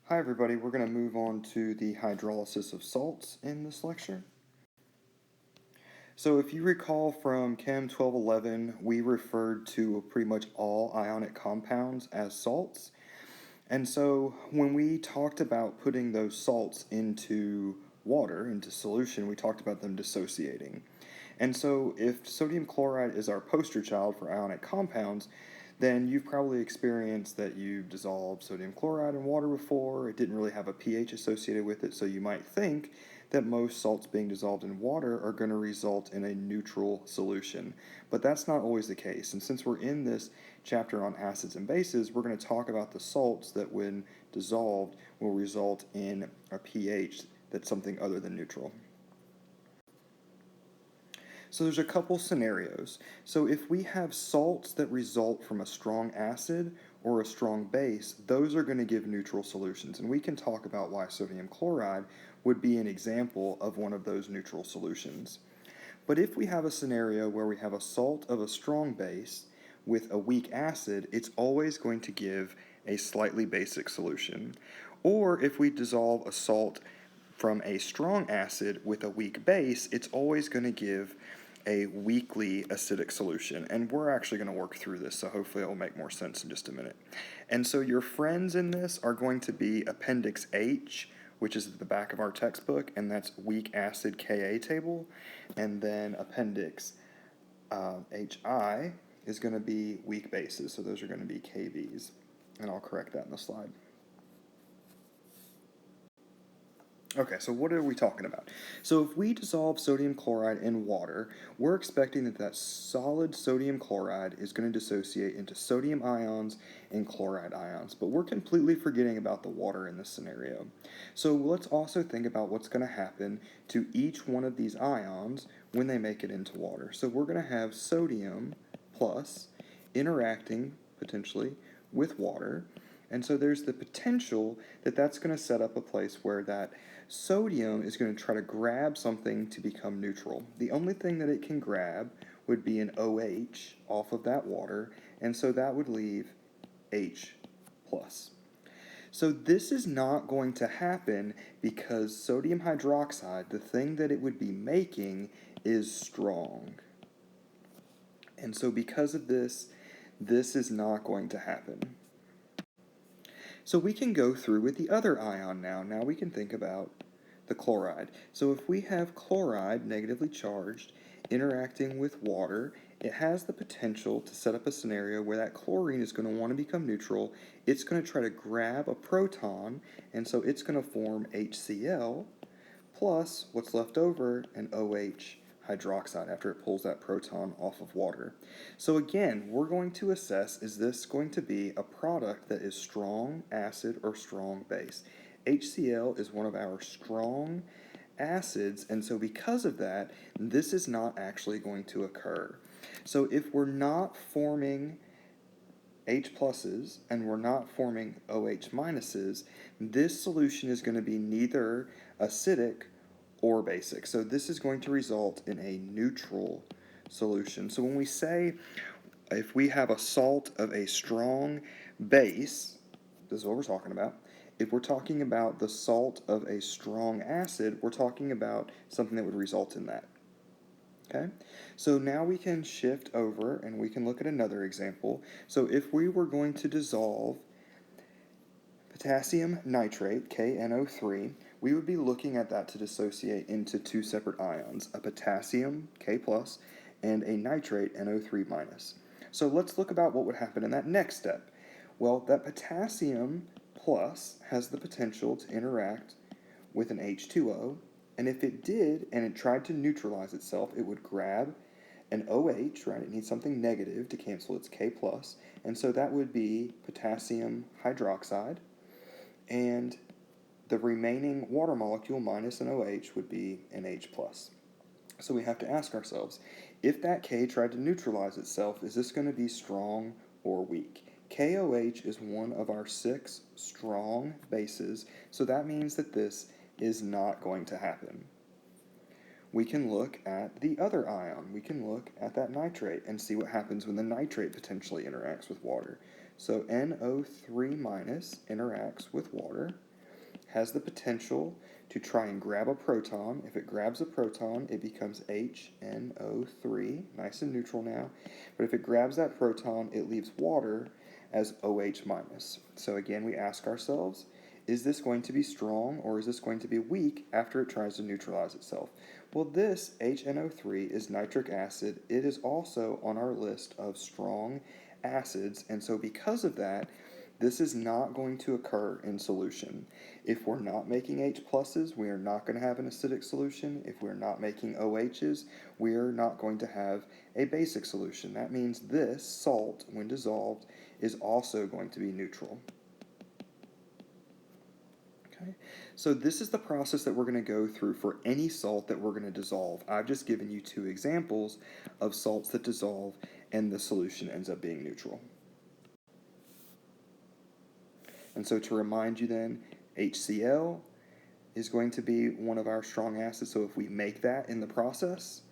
Hi everybody, we're going to move on to the hydrolysis of salts in this lecture. So if you recall from Chem 1211, we referred to pretty much all ionic compounds as salts. And so when we talked about putting those salts into water, into solution, we talked about them dissociating. And so if sodium chloride is our poster child for ionic compounds, then you've probably experienced that you've dissolved sodium chloride in water before. It didn't really have a pH associated with it, so you might think that most salts being dissolved in water are going to result in a neutral solution. But that's not always the case. And since we're in this chapter on acids and bases, we're going to talk about the salts that, when dissolved, will result in a pH that's something other than neutral. So there's a couple scenarios. So if we have salts that result from a strong acid or a strong base, those are going to give neutral solutions. And we can talk about why sodium chloride would be an example of one of those neutral solutions. But if we have a scenario where we have a salt of a strong base with a weak acid, it's always going to give a slightly basic solution. Or if we dissolve a salt from a strong acid with a weak base, it's always going to give a weakly acidic solution. And we're actually going to work through this, so hopefully it will make more sense in just a minute. And so your friends in this are going to be Appendix H, which is at the back of our textbook, and that's weak acid Ka table. And then Appendix HI is going to be weak bases, so those are going to be KBs. And I'll correct that in the slide. Okay, so what are we talking about? So if we dissolve sodium chloride in water, we're expecting that solid sodium chloride is going to dissociate into sodium ions and chloride ions, but we're completely forgetting about the water in this scenario. So let's also think about what's going to happen to each one of these ions when they make it into water. So we're going to have sodium plus interacting, potentially, with water, and so there's the potential that that's going to set up a place where that sodium is going to try to grab something to become neutral. The only thing that it can grab would be an OH off of that water, and so that would leave H plus. So this is not going to happen because sodium hydroxide, the thing that it would be making, is strong. And so because of this, this is not going to happen. So we can go through with the other ion now. Now we can think about the chloride. So if we have chloride, negatively charged, interacting with water, it has the potential to set up a scenario where that chlorine is going to want to become neutral. It's going to try to grab a proton, and so it's going to form HCl plus what's left over, an OH hydroxide after it pulls that proton off of water. So again, we're going to assess, is this going to be a product that is strong acid or strong base? HCl is one of our strong acids, and so because of that, this is not actually going to occur. So if we're not forming H pluses and we're not forming OH minuses, this solution is going to be neither acidic or basic. So this is going to result in a neutral solution. So when we say if we have a salt of a strong base, this is what we're talking about. If we're talking about the salt of a strong acid, we're talking about something that would result in that. Okay, so now we can shift over and we can look at another example. So if we were going to dissolve potassium nitrate, KNO3, we would be looking at that to dissociate into two separate ions, a potassium, K+, and a nitrate, NO3-. So let's look about what would happen in that next step. Well, that potassium plus has the potential to interact with an H2O, and if it did and it tried to neutralize itself, it would grab an OH, right? It needs something negative to cancel its K+, and so that would be potassium hydroxide, and the remaining water molecule minus an OH would be an H+. So we have to ask ourselves, if that K tried to neutralize itself, is this going to be strong or weak? KOH is one of our 6 strong bases, so that means that this is not going to happen. We can look at the other ion. We can look at that nitrate and see what happens when the nitrate potentially interacts with water. So NO3- interacts with water. has the potential to try and grab a proton. If it grabs a proton, it becomes HNO3, nice and neutral now. But if it grabs that proton, it leaves water as OH minus. So again, we ask ourselves, is this going to be strong or is this going to be weak after it tries to neutralize itself? Well, this HNO3 is nitric acid. It is also on our list of strong acids, and so because of that, this is not going to occur in solution. If we're not making H pluses, we are not going to have an acidic solution. If we're not making OHs, we are not going to have a basic solution. That means this salt, when dissolved, is also going to be neutral. Okay, so this is the process that we're going to go through for any salt that we're going to dissolve. I've just given you two examples of salts that dissolve and the solution ends up being neutral. And so to remind you then, HCl is going to be one of our strong acids, so if we make that in the process,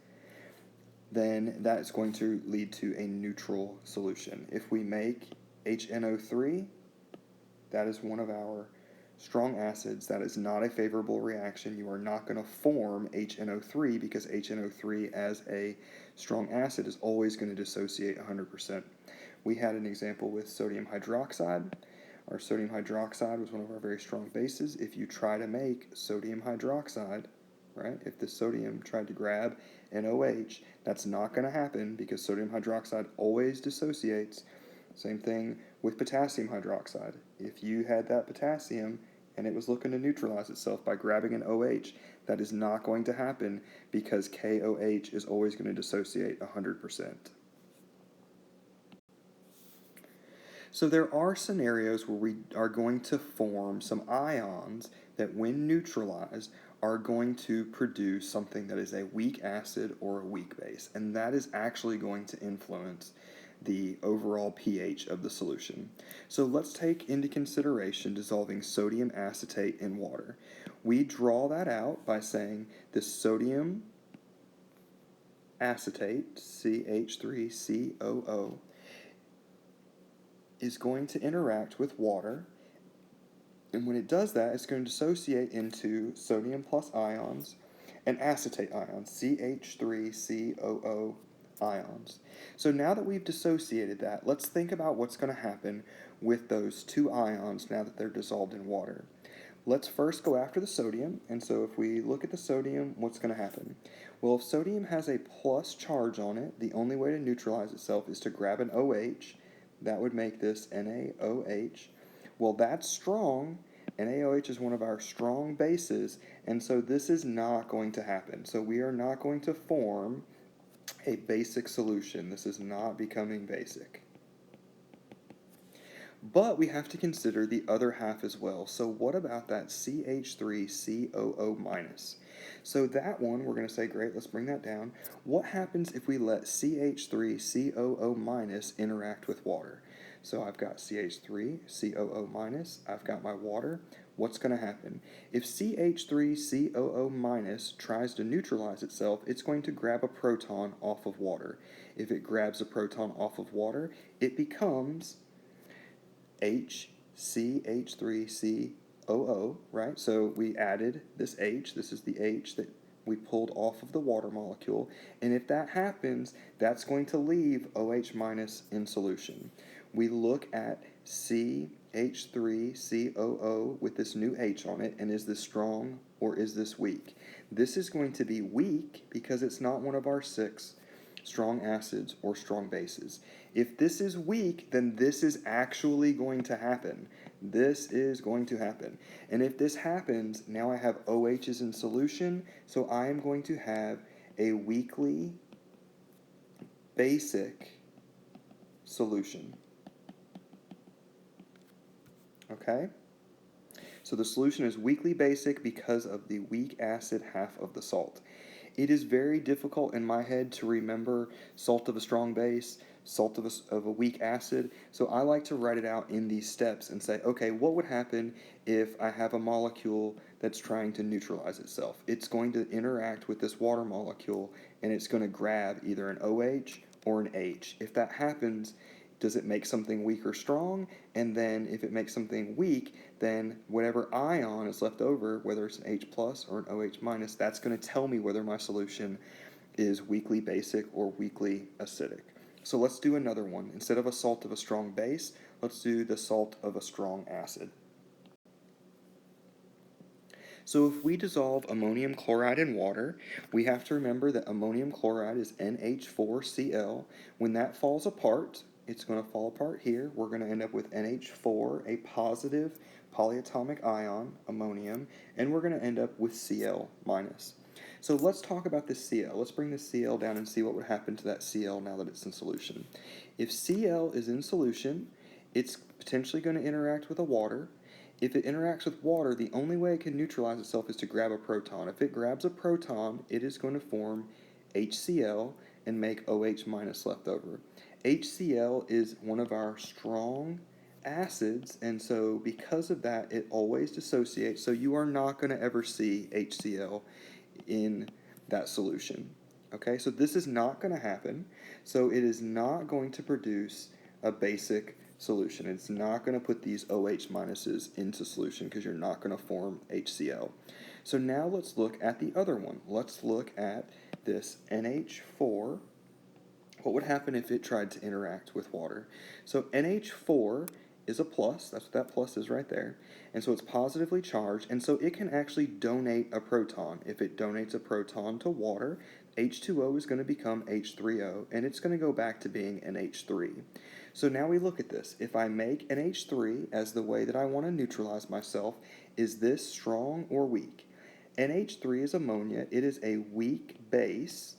then that is going to lead to a neutral solution. If we make HNO3, that is one of our strong acids. That is not a favorable reaction. You are not going to form HNO3 because HNO3 as a strong acid is always going to dissociate 100%. We had an example with sodium hydroxide. Our sodium hydroxide was one of our very strong bases. If you try to make sodium hydroxide, right, if the sodium tried to grab an OH, that's not going to happen because sodium hydroxide always dissociates. Same thing with potassium hydroxide. If you had that potassium and it was looking to neutralize itself by grabbing an OH, that is not going to happen because KOH is always going to dissociate 100%. So there are scenarios where we are going to form some ions that when neutralized are going to produce something that is a weak acid or a weak base, and that is actually going to influence the overall pH of the solution. So let's take into consideration dissolving sodium acetate in water. We draw that out by saying the sodium acetate, CH3COO, is going to interact with water, and when it does that, it's going to dissociate into sodium plus ions and acetate ions, CH3COO ions. So now that we've dissociated that, let's think about what's going to happen with those two ions now that they're dissolved in water. Let's first go after the sodium, and so if we look at the sodium, what's going to happen? Well, if sodium has a plus charge on it, the only way to neutralize itself is to grab an OH. That would make this NaOH. Well, that's strong. NaOH is one of our strong bases, and so this is not going to happen. So we are not going to form a basic solution. This is not becoming basic. But we have to consider the other half as well. So what about that CH3COO minus? So that one, we're going to say, great, let's bring that down. What happens if we let CH3COO minus interact with water? So I've got CH3COO minus, I've got my water. What's going to happen? If CH3COO minus tries to neutralize itself, it's going to grab a proton off of water. If it grabs a proton off of water, it becomes HCH3COO, right? So we added this H. This is the H that we pulled off of the water molecule. And if that happens, that's going to leave OH minus in solution. We look at CH3COO with this new H on it, and is this strong or is this weak? This is going to be weak because it's not one of our 6 strong acids or strong bases. If this is weak, then this is actually going to happen. This is going to happen. And if this happens, now I have OHs in solution, so I am going to have a weakly basic solution. Okay? So the solution is weakly basic because of the weak acid half of the salt. It is very difficult in my head to remember salt of a strong base, salt of a weak acid, so I like to write it out in these steps and say, okay, what would happen if I have a molecule that's trying to neutralize itself? It's going to interact with this water molecule, and it's going to grab either an OH or an H. If that happens, does it make something weak or strong? And then if it makes something weak, then whatever ion is left over, whether it's an H plus or an OH minus, that's going to tell me whether my solution is weakly basic or weakly acidic. So let's do another one. Instead of a salt of a strong base, let's do the salt of a strong acid. So if we dissolve ammonium chloride in water, we have to remember that ammonium chloride is NH4Cl. When that falls apart, it's going to fall apart here. We're going to end up with NH4, a positive polyatomic ion, ammonium, and we're going to end up with Cl minus. So let's talk about this Cl. Let's bring this Cl down and see what would happen to that Cl now that it's in solution. If Cl is in solution, it's potentially going to interact with a water. If it interacts with water, the only way it can neutralize itself is to grab a proton. If it grabs a proton, it is going to form HCl and make OH minus left over. HCl is one of our strong acids, and so because of that, it always dissociates, so you are not going to ever see HCl in that solution. Okay, so this is not going to happen, so it is not going to produce a basic solution. It's not going to put these OH minuses into solution because you're not going to form HCl. So now let's look at the other one. Let's look at this NH4. What would happen if it tried to interact with water? So NH4 is a plus, that's what that plus is right there, and so it's positively charged, and so it can actually donate a proton. If it donates a proton to water, H2O is going to become H3O, and it's going to go back to being NH3. So now we look at this. If I make NH3 as the way that I want to neutralize myself, is this strong or weak? NH3 is ammonia. It is a weak base,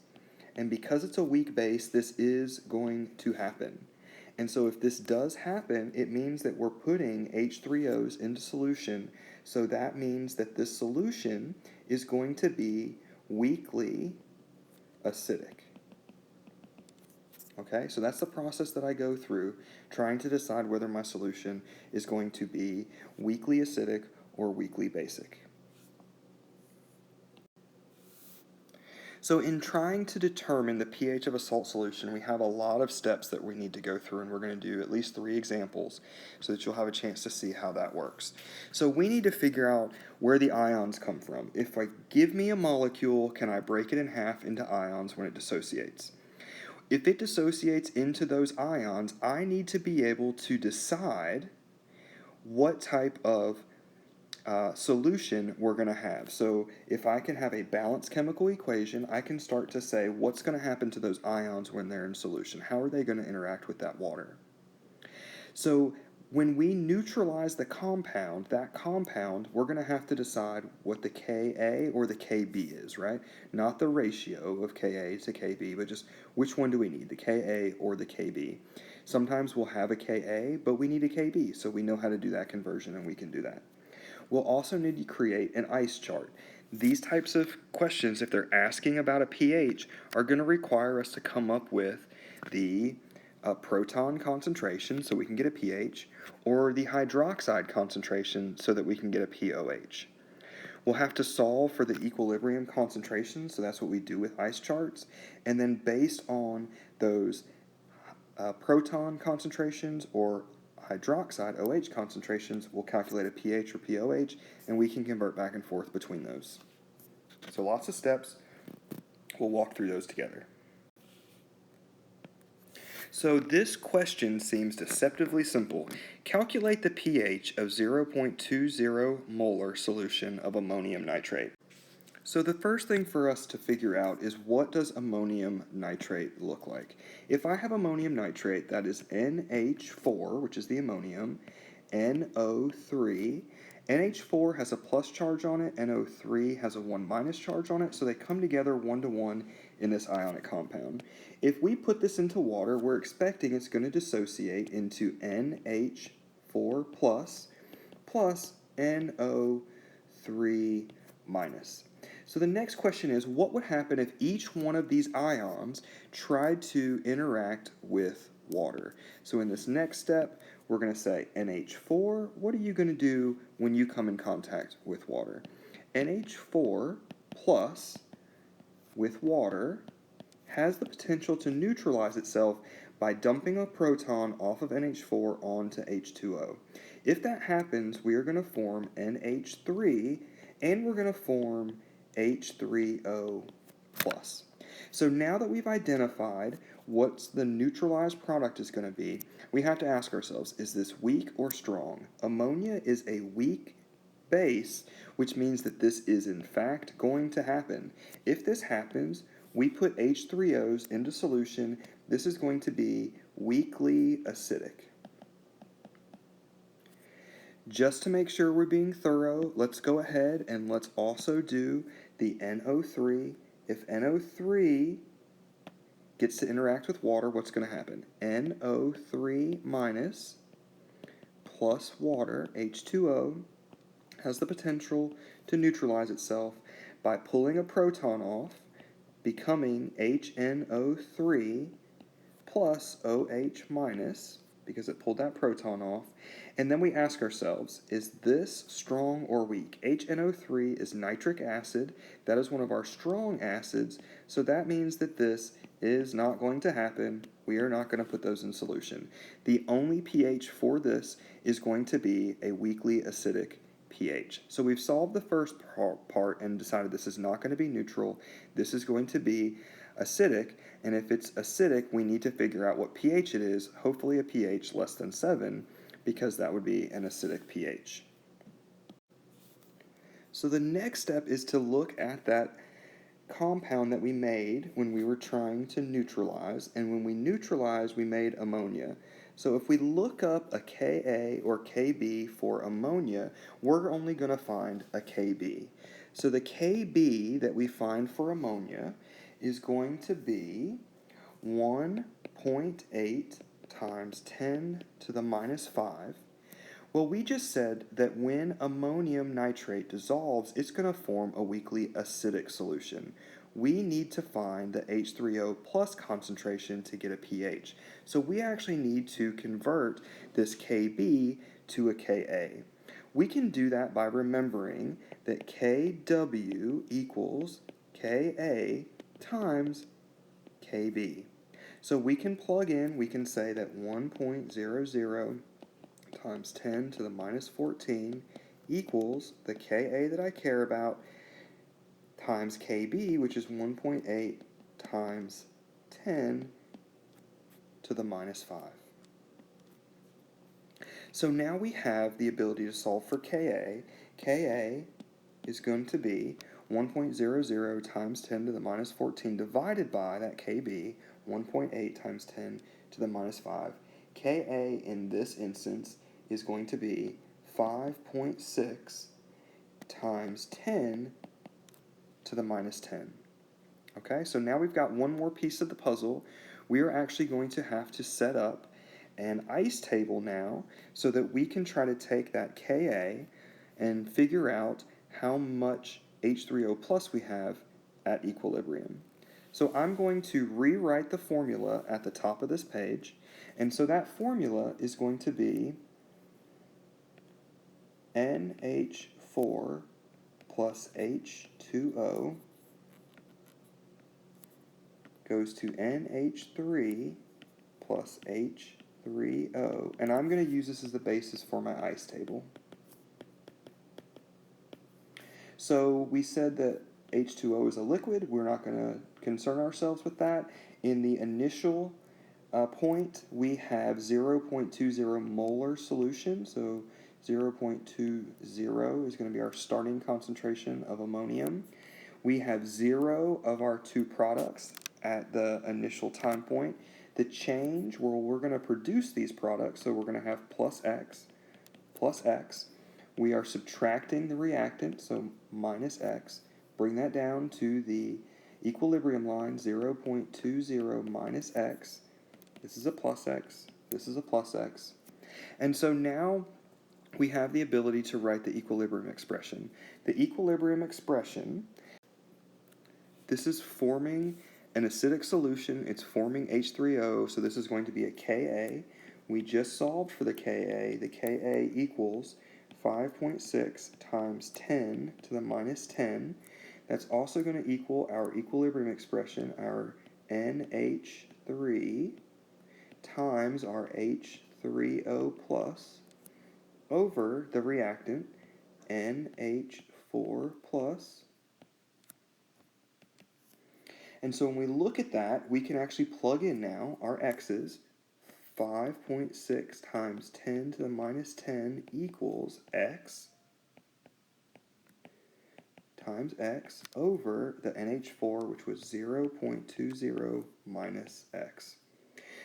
and because it's a weak base, this is going to happen. And so if this does happen, it means that we're putting H3Os into solution, so that means that this solution is going to be weakly acidic. Okay, so that's the process that I go through trying to decide whether my solution is going to be weakly acidic or weakly basic. So in trying to determine the pH of a salt solution, we have a lot of steps that we need to go through, and we're going to do at least 3 examples so that you'll have a chance to see how that works. So we need to figure out where the ions come from. If I give me a molecule, can I break it in half into ions when it dissociates? If it dissociates into those ions, I need to be able to decide what type of solution we're going to have. So if I can have a balanced chemical equation, I can start to say what's going to happen to those ions when they're in solution. How are they going to interact with that water? So when we neutralize the compound, that compound, we're going to have to decide what the Ka or the Kb is, right? Not the ratio of Ka to Kb, but just which one do we need, the Ka or the Kb. Sometimes we'll have a Ka, but we need a Kb, so we know how to do that conversion, and we can do that. We'll also need to create an ice chart. These types of questions, if they're asking about a pH, are going to require us to come up with the proton concentration so we can get a pH, or the hydroxide concentration so that we can get a pOH. We'll have to solve for the equilibrium concentration, so that's what we do with ice charts, and then based on those proton concentrations or hydroxide, OH concentrations, we'll calculate a pH or pOH, and we can convert back and forth between those. So lots of steps. We'll walk through those together. So this question seems deceptively simple. Calculate the pH of 0.20 molar solution of ammonium nitrate. So the first thing for us to figure out is, what does ammonium nitrate look like? If I have ammonium nitrate, that is NH4, which is the ammonium, NO3. NH4 has a plus charge on it, NO3 has a 1 minus charge on it, so they come together 1 to 1 in this ionic compound. If we put this into water, we're expecting it's going to dissociate into NH4 plus NO3 minus. So the next question is, what would happen if each one of these ions tried to interact with water? So in this next step, we're going to say NH4, what are you going to do when you come in contact with water? NH4 plus with water has the potential to neutralize itself by dumping a proton off of NH4 onto H2O. If that happens, we are going to form NH3 and we're going to form H3O+. So now that we've identified what the neutralized product is going to be, we have to ask ourselves, is this weak or strong? Ammonia is a weak base, which means that this is in fact going to happen. If this happens, we put H3Os into solution. This is going to be weakly acidic. Just to make sure we're being thorough, let's go ahead and let's also do the NO3. If NO3 gets to interact with water, what's going to happen? NO3 minus plus water, H2O, has the potential to neutralize itself by pulling a proton off, becoming HNO3 plus OH minus, because it pulled that proton off. And then we ask ourselves, is this strong or weak? HNO3 is nitric acid. That is one of our strong acids, so that means that this is not going to happen. We are not going to put those in solution. The only pH for this is going to be a weakly acidic pH. So we've solved the first part and decided this is not going to be neutral. This is going to be acidic, and if it's acidic, we need to figure out what pH it is, hopefully a pH less than 7, because that would be an acidic pH. So the next step is to look at that compound that we made when we were trying to neutralize, and when we neutralized, we made ammonia. So if we look up a Ka or Kb for ammonia, we're only going to find a Kb. So the Kb that we find for ammonia is going to be 1.8 times 10 to the minus 5. Well, we just said that when ammonium nitrate dissolves, it's going to form a weakly acidic solution. We need to find the H3O plus concentration to get a pH. So we actually need to convert this Kb to a Ka. We can do that by remembering that Kw equals Ka times Kb. So we can plug in, we can say that 1.00 times 10 to the minus 14 equals the Ka that I care about times Kb, which is 1.8 times 10 to the minus 5. So now we have the ability to solve for Ka. Ka is going to be 1.00 times 10 to the minus 14 divided by that Kb, 1.8 times 10 to the minus 5. Ka in this instance is going to be 5.6 times 10 to the minus 10. Okay, so now we've got one more piece of the puzzle. We are actually going to have to set up an ice table now so that we can try to take that Ka and figure out how much H3O plus we have at equilibrium. So I'm going to rewrite the formula at the top of this page, and so that formula is going to be NH4 plus H2O goes to NH3 plus H3O, and I'm going to use this as the basis for my ice table. So we said that H2O is a liquid. We're not going to concern ourselves with that. In the initial point, we have 0.20 molar solution, so 0.20 is going to be our starting concentration of ammonium. We have 0 of our two products at the initial time point. The change, well, we're going to produce these products, so we're going to have plus X. We are subtracting the reactant, so minus X. Bring that down to the equilibrium line, 0.20 minus X. This is a plus X. This is a plus X. And so now we have the ability to write the equilibrium expression. The equilibrium expression, this is forming an acidic solution. It's forming H3O, so this is going to be a Ka. We just solved for the Ka. The Ka equals 5.6 times 10 to the minus 10. That's also going to equal our equilibrium expression, our NH3 times our H3O plus over the reactant NH4 plus. And so when we look at that, we can actually plug in now our x's. 5.6 times 10 to the minus 10 equals x times x over the NH4, which was 0.20 minus x.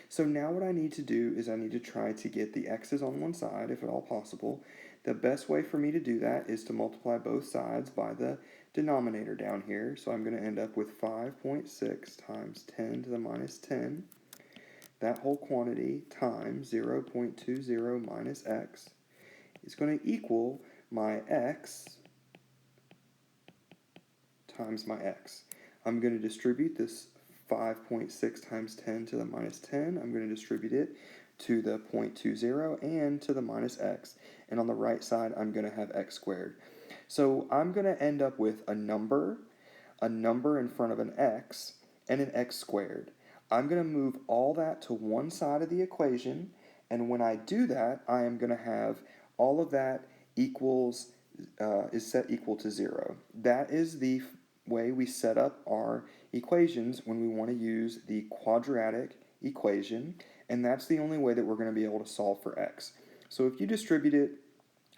So now what I need to do is I need to try to get the x's on one side, if at all possible. The best way for me to do that is to multiply both sides by the denominator down here. So I'm going to end up with 5.6 times 10 to the minus 10. That whole quantity times 0.20 minus x is going to equal my x times my x. I'm going to distribute this 5.6 times 10 to the minus 10. I'm going to distribute it to the 0.20 and to the minus x. And on the right side, I'm going to have x squared. So I'm going to end up with a number in front of an x, and an x squared. I'm going to move all that to one side of the equation, and when I do that, I am going to have all of that is set equal to 0. That is the way we set up our equations when we want to use the quadratic equation, and that's the only way that we're going to be able to solve for x. So if you distribute it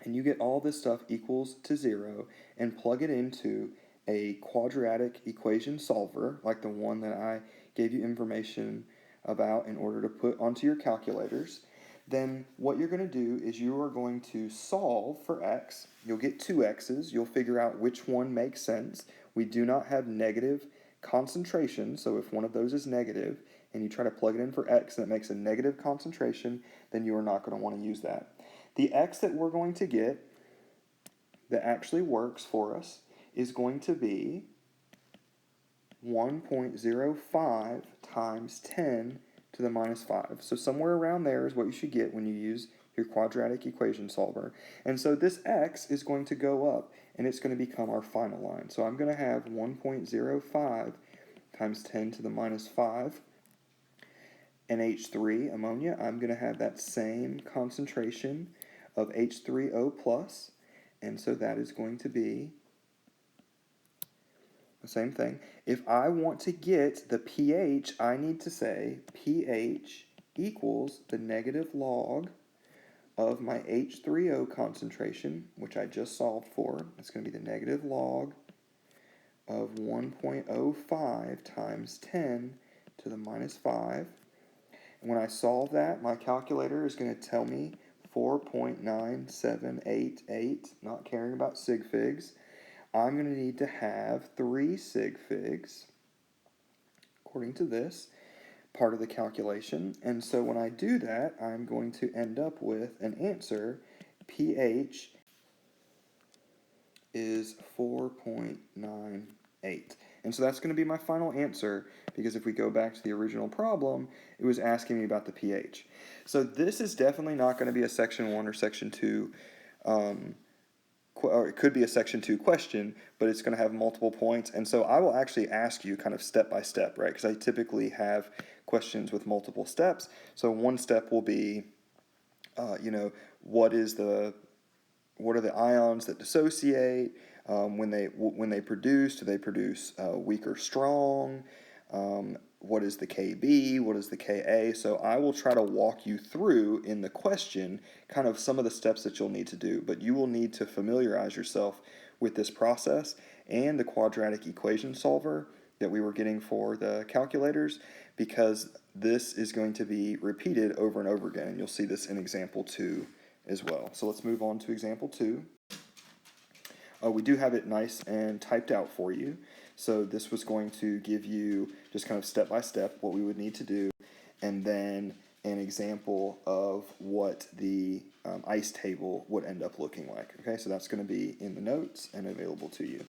and you get all this stuff equals to 0 and plug it into a quadratic equation solver, like the one that I gave you information about in order to put onto your calculators, then what you're going to do is you are going to solve for x. You'll get two x's. You'll figure out which one makes sense. We do not have negative concentration, so if one of those is negative and you try to plug it in for x and it makes a negative concentration, then you are not going to want to use that. The x that we're going to get that actually works for us is going to be 1.05 times 10 to the minus 5. So somewhere around there is what you should get when you use your quadratic equation solver. And so this x is going to go up, and it's going to become our final line. So I'm going to have 1.05 times 10 to the minus 5. NH3, ammonia, I'm going to have that same concentration of H3O plus, and so that is going to be the same thing. If I want to get the pH, I need to say pH equals the negative log of my H3O concentration, which I just solved for. It's going to be the negative log of 1.05 times 10 to the minus 5. And when I solve that, my calculator is going to tell me 4.9788, not caring about sig figs. I'm going to need to have 3 sig figs, according to this part of the calculation. And so when I do that, I'm going to end up with an answer. pH is 4.98. And so that's going to be my final answer, because if we go back to the original problem, it was asking me about the pH. So this is definitely not going to be a Section 1 or Section 2 or it could be a Section 2 question, but it's going to have multiple points. And so I will actually ask you kind of step by step, right? Because I typically have questions with multiple steps. So one step will be, what are the ions that dissociate? When they produce, do they produce weak or strong? What is the Kb? What is the Ka? So I will try to walk you through in the question kind of some of the steps that you'll need to do, but you will need to familiarize yourself with this process and the quadratic equation solver that we were getting for the calculators, because this is going to be repeated over and over again, and you'll see this in example 2 as well. So let's move on to example 2. We do have it nice and typed out for you. So this was going to give you just kind of step by step what we would need to do, and then an example of what the ice table would end up looking like. Okay, so that's going to be in the notes and available to you.